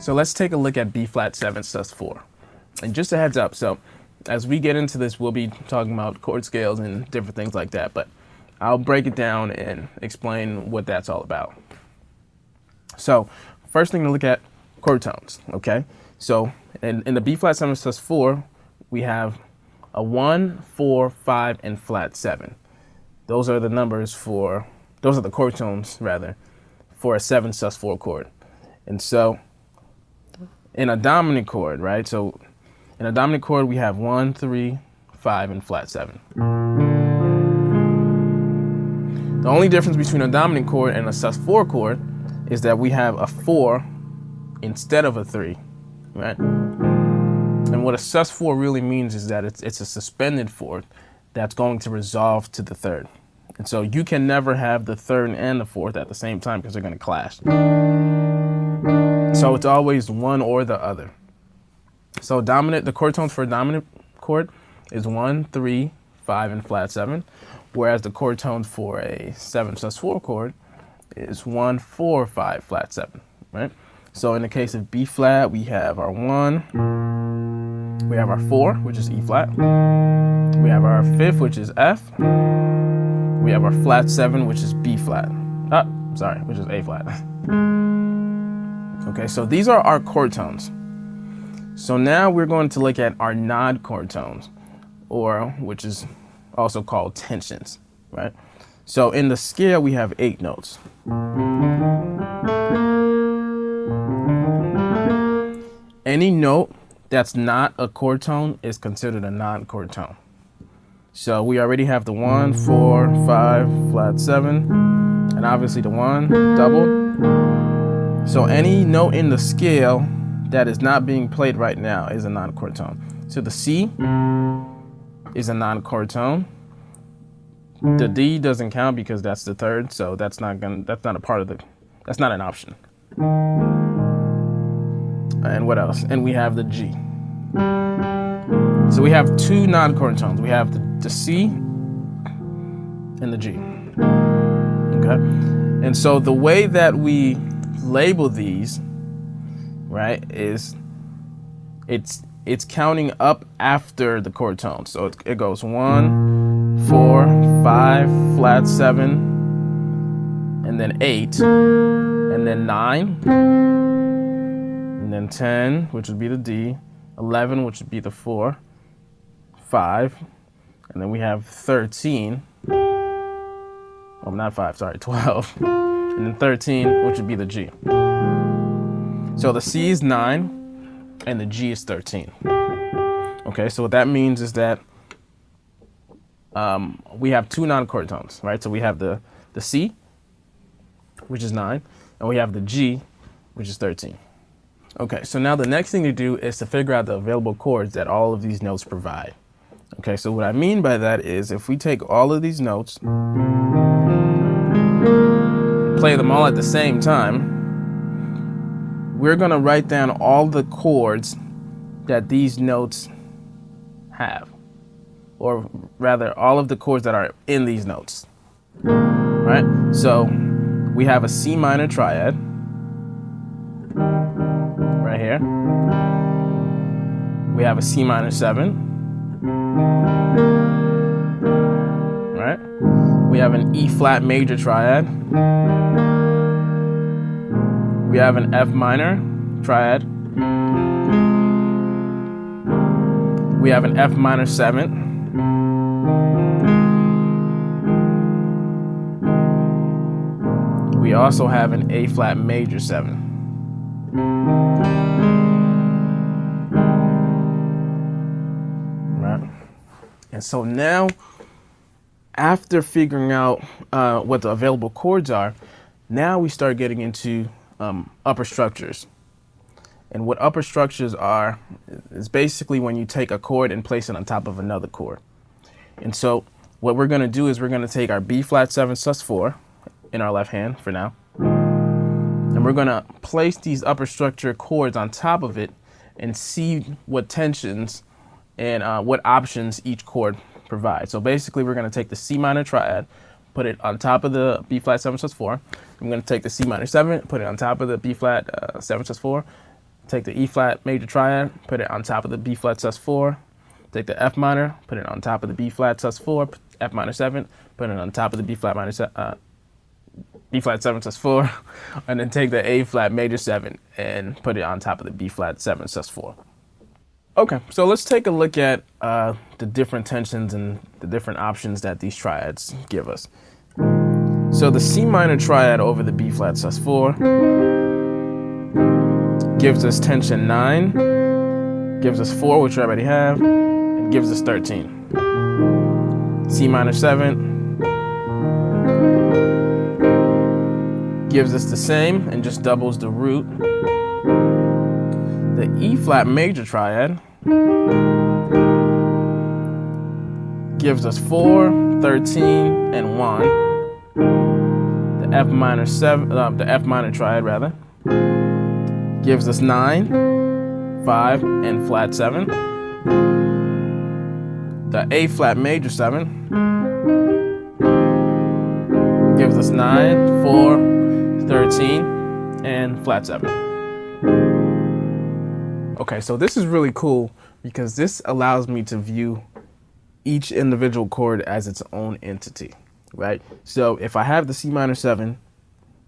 So let's take a look at B flat 7 sus4. And just a heads up, so as we get into this, we'll be talking about chord scales and different things like that, but I'll break it down and explain what that's all about. So first thing to look at, chord tones, okay? So in the B flat 7 sus4, we have a 1, 4, 5, and flat 7. Those are the numbers for, those are the chord tones rather, for a 7 sus4 chord. And so in a dominant chord, right? So in a dominant chord, we have 1, 3, 5, and flat 7. The only difference between a dominant chord and a sus4 chord is that we have a 4 instead of a 3, right? And what a sus4 really means is that it's a suspended fourth that's going to resolve to the third. And so you can never have the third and the fourth at the same time because they're going to clash. So it's always one or the other. So dominant, the chord tones for a dominant chord is 1, 3, 5, and flat 7, whereas the chord tones for a 7 sus4 chord is 1, 4, 5, flat 7, right? So in the case of B flat, we have our 1, we have our 4, which is E flat, we have our 5th, which is F, we have our flat 7, which is B flat, which is A flat. Okay, so these are our chord tones. So now we're going to look at our non-chord tones, or which is also called tensions, right? So in the scale, we have 8 notes. Any note that's not a chord tone is considered a non-chord tone. So we already have the 1, 4, 5, flat 7, and obviously the 1 doubled. So any note in the scale that is not being played right now is a non-chord tone. So the C is a non-chord tone. The D doesn't count because that's the third, so that's not an option. And what else? And we have the G. So we have 2 non-chord tones. We have the C and the G. Okay? And so the way that we label these, right, is it's counting up after the chord tone. So it goes 1, 4, 5, flat 7, and then 8, and then 9, and then 10, which would be the D, 11, which would be the 4, 5, and then we have 13, well, not 5, sorry, 12, and then 13, which would be the G. So the C is 9, and the G is 13. Okay, so what that means is that we have 2 non-chord tones, right? So we have the C, which is 9, and we have the G, which is 13. Okay, so now the next thing to do is to figure out the available chords that all of these notes provide. Okay, so what I mean by that is if we take all of these notes, play them all at the same time, we're going to write down all the chords that these notes have, or rather all of the chords that are in these notes, right? So we have a C minor triad right here. We have a C minor 7, right? We have an E flat major triad. We have an F minor triad. We have an F minor 7. We also have an A flat major 7. Right. And so now, after figuring out what the available chords are, now we start getting into upper structures. And what upper structures are is basically when you take a chord and place it on top of another chord. And so what we're going to do is we're going to take our B flat 7 sus4 in our left hand for now, and we're going to place these upper structure chords on top of it and see what tensions and what options each chord provides. So basically we're going to take the C minor triad, put it on top of the B flat 7 sus4. I'm going to take the C minor 7, put it on top of the B flat 7 sus4, take the E flat major triad, put it on top of the B flat sus4, take the F minor, put it on top of the B flat sus4, F minor 7, put it on top of the B flat 7 sus4, and then take the A flat major 7 and put it on top of the B flat 7 sus4. Okay, so let's take a look at the different tensions and the different options that these triads give us. So the C minor triad over the B flat sus4 gives us tension 9, gives us 4, which we already have, and gives us 13. C minor 7 gives us the same and just doubles the root. The E flat major triad gives us 4, 13, and 1. The F minor triad rather gives us 9, 5, and flat 7. The A flat major 7 gives us 9, 4, 13, and flat 7. Okay, so this is really cool because this allows me to view each individual chord as its own entity, right? So if I have the C minor 7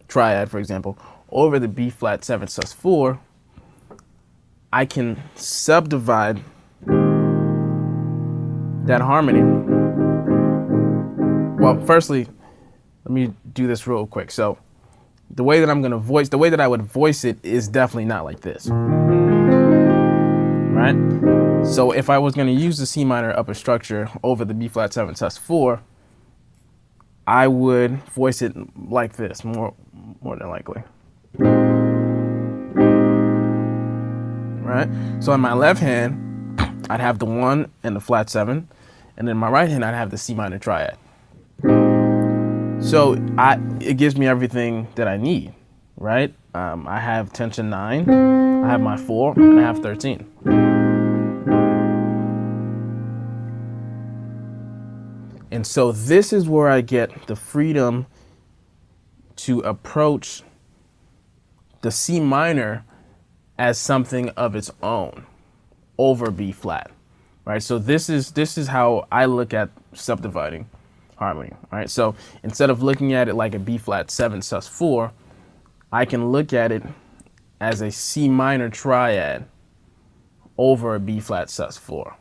triad, for example, over the B flat 7 sus4, I can subdivide that harmony. Well, firstly, let me do this real quick. So the way that I would voice it is definitely not like this, right? So if I was going to use the C minor upper structure over the B flat 7 sus4, I would voice it like this, more than likely. Right? So in my left hand, I'd have the 1 and the flat 7, and in my right hand, I'd have the C minor triad. So it gives me everything that I need, right? I have tension 9, I have my 4, and I have 13. And so this is where I get the freedom to approach the C minor as something of its own over B flat, right? So this is how I look at subdividing harmony, right? So instead of looking at it like a B flat 7 sus4, I can look at it as a C minor triad over a B flat sus4.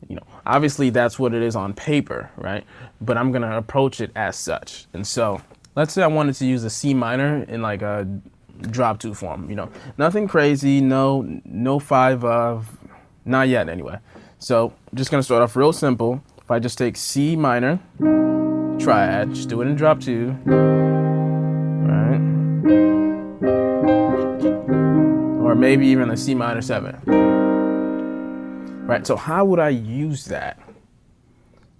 You know, obviously that's what it is on paper, right? But I'm gonna approach it as such. And so let's say I wanted to use a C minor in like a drop 2 form, you know, nothing crazy, no 5 of, not yet anyway. So I'm just gonna start off real simple. If I just take C minor triad, just do it in drop 2, right? Or maybe even a C minor 7. Right, so how would I use that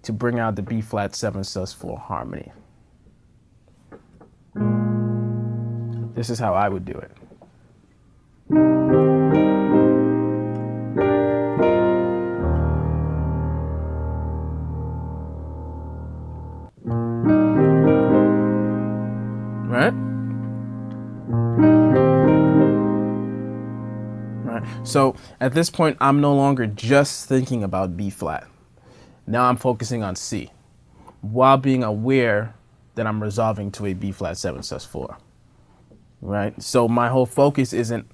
to bring out the B flat 7 sus4 harmony? This is how I would do it. Right? So at this point, I'm no longer just thinking about B flat. Now I'm focusing on C while being aware that I'm resolving to a B flat 7 sus4, right? So my whole focus isn't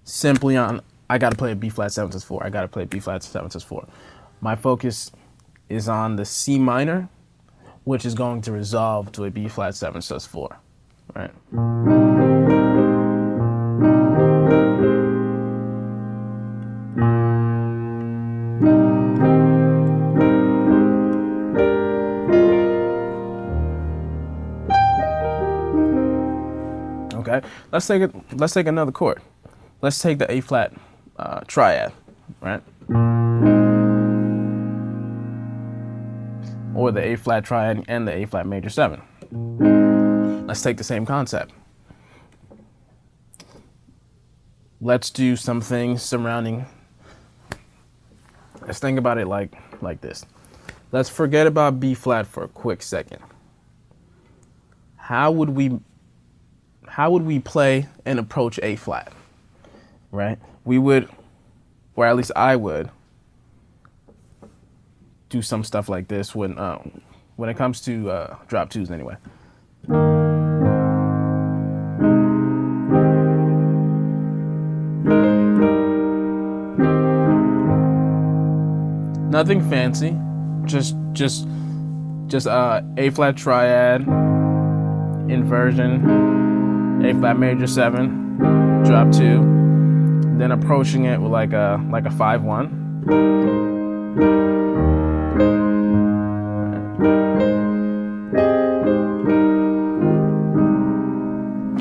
simply on, I got to play a B flat 7 sus4. I got to play a B flat 7 sus4. My focus is on the C minor, which is going to resolve to a B flat 7 sus4, right? Okay, let's take another chord. Let's take the A flat triad, right? Or the A flat triad and the A flat major 7. Let's take the same concept. Let's do some things surrounding. Let's think about it like this. Let's forget about B flat for a quick second. How would we play and approach A flat? right? We would, or at least I would, do some stuff like this when it comes to drop twos anyway. Nothing fancy, just A flat triad, inversion, A flat major 7, drop 2, then approaching it with like a 5-1.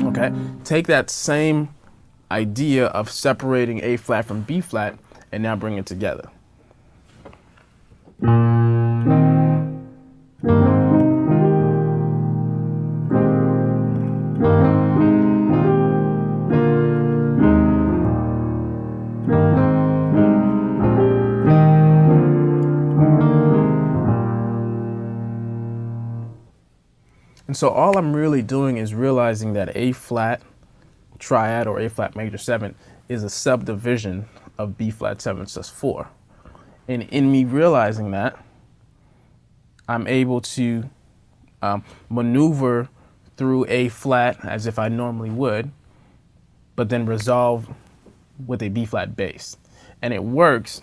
Okay, take that same idea of separating A flat from B flat and now bring it together. And so all I'm really doing is realizing that A flat triad or A flat major 7 is a subdivision of B flat 7 sus4. And in me realizing that, I'm able to maneuver through A flat as if I normally would, but then resolve with a B flat bass. And it works.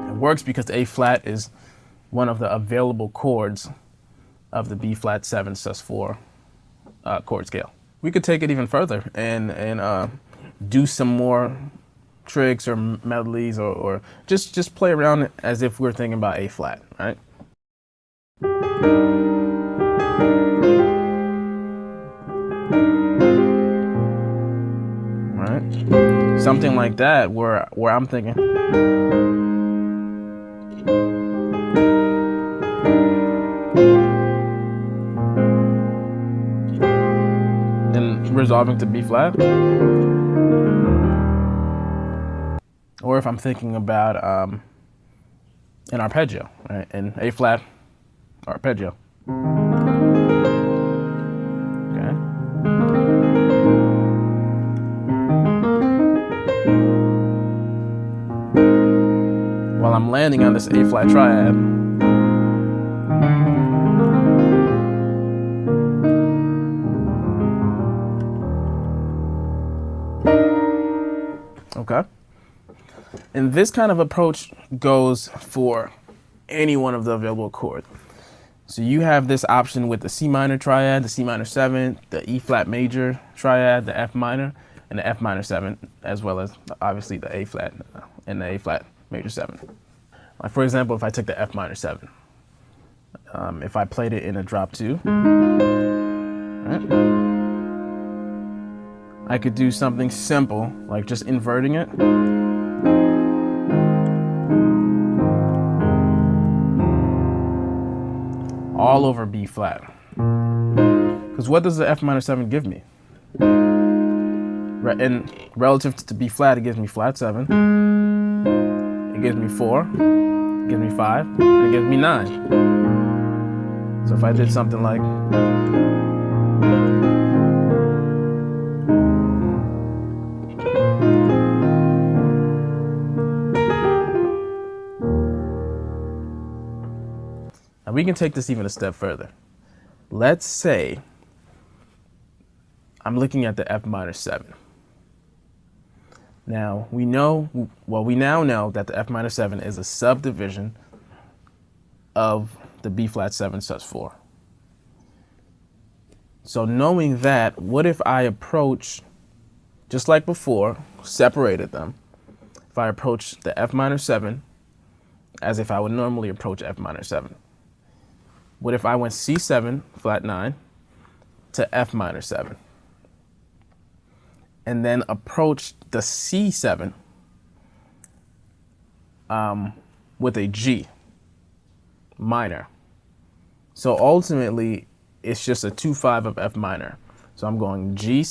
It works because A flat is one of the available chords of the B flat 7 sus4 chord scale. We could take it even further and do some more tricks or melodies or just play around as if we're thinking about A flat, right? Right? Something like that where I'm thinking. Resolving to B flat, or if I'm thinking about an arpeggio, right? An A flat arpeggio. Okay. While I'm landing on this A flat triad. Okay. And this kind of approach goes for any one of the available chords. So you have this option with the C minor triad, the C minor 7, the E flat major triad, the F minor, and the F minor 7, as well as obviously the A flat and the A flat major 7. Like for example, if I took the F minor 7, if I played it in a drop 2, right? I could do something simple, like just inverting it. All over B flat. Because what does the F minor 7 give me? And relative to B flat, it gives me flat 7. It gives me 4. It gives me 5. And it gives me 9. So if I did something like. We can take this even a step further. Let's say I'm looking at the F minor 7. Now we now know that the F minor 7 is a subdivision of the B flat 7 sus4. So knowing that, what if I approach, just like before, separated them, if I approach the F minor 7 as if I would normally approach F minor 7? What if I went C7, flat 9, to F minor 7, and then approached the C7 with a G minor? So ultimately, it's just a 2/5 of F minor. So I'm going G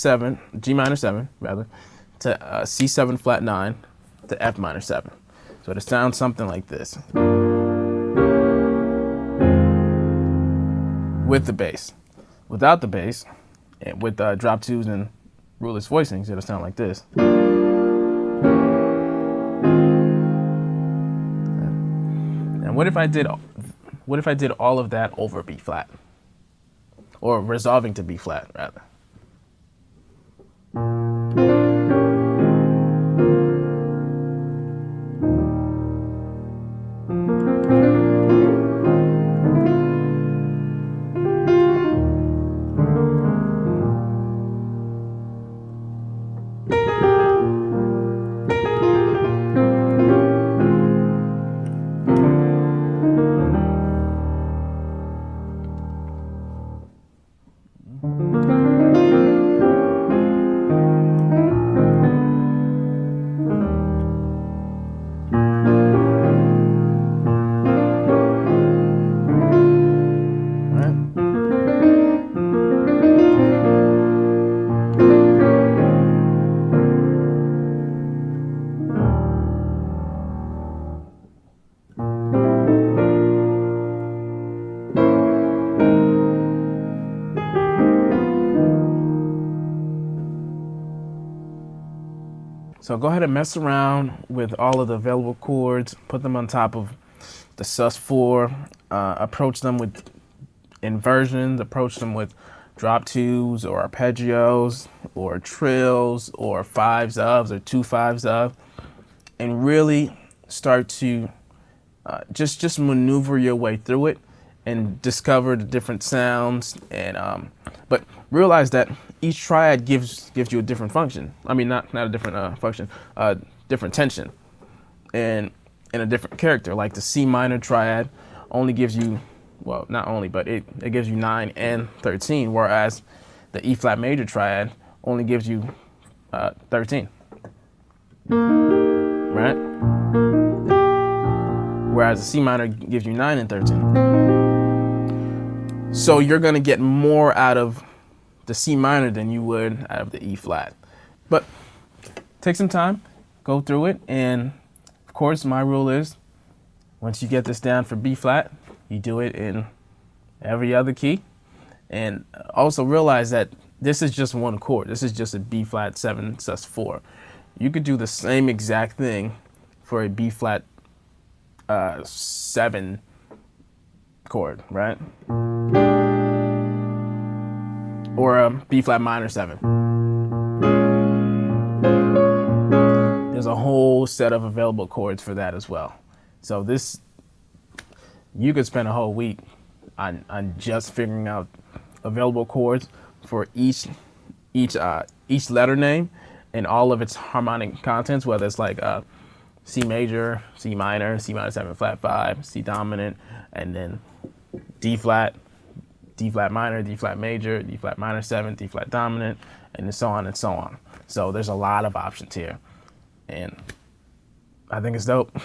minor 7, rather, to C7 flat 9 to F minor 7. So it sounds something like this. with the bass. Without the bass, and with drop twos and ruleless voicings, it'll sound like this. And what if I did all of that over B flat, or resolving to B flat rather? So go ahead and mess around with all of the available chords, put them on top of the sus4, approach them with inversions, approach them with drop twos or arpeggios or trills or fives ofs or 2 5s of, and really start to just maneuver your way through it and discover the different sounds. And but realize that each triad gives you a different function. I mean, not a different function, different tension, and a different character. Like the C minor triad only gives you, well, not only, but it gives you 9 and 13, whereas the E flat major triad only gives you 13, right? Whereas the C minor gives you 9 and 13. So you're gonna get more out of the C minor than you would out of the E flat. But take some time, go through it, and of course my rule is once you get this down for B flat, you do it in every other key. And also realize that this is just one chord. This is just a B flat 7 sus4. You could do the same exact thing for a B flat 7 chord, right? Or a B flat minor 7. There's a whole set of available chords for that as well. So this, you could spend a whole week on just figuring out available chords for each letter name and all of its harmonic contents, whether it's like C major, C minor 7 flat 5, C dominant, and then D flat minor, D flat major, D flat minor 7, D flat dominant, and so on and so on. So there's a lot of options here, and I think it's dope.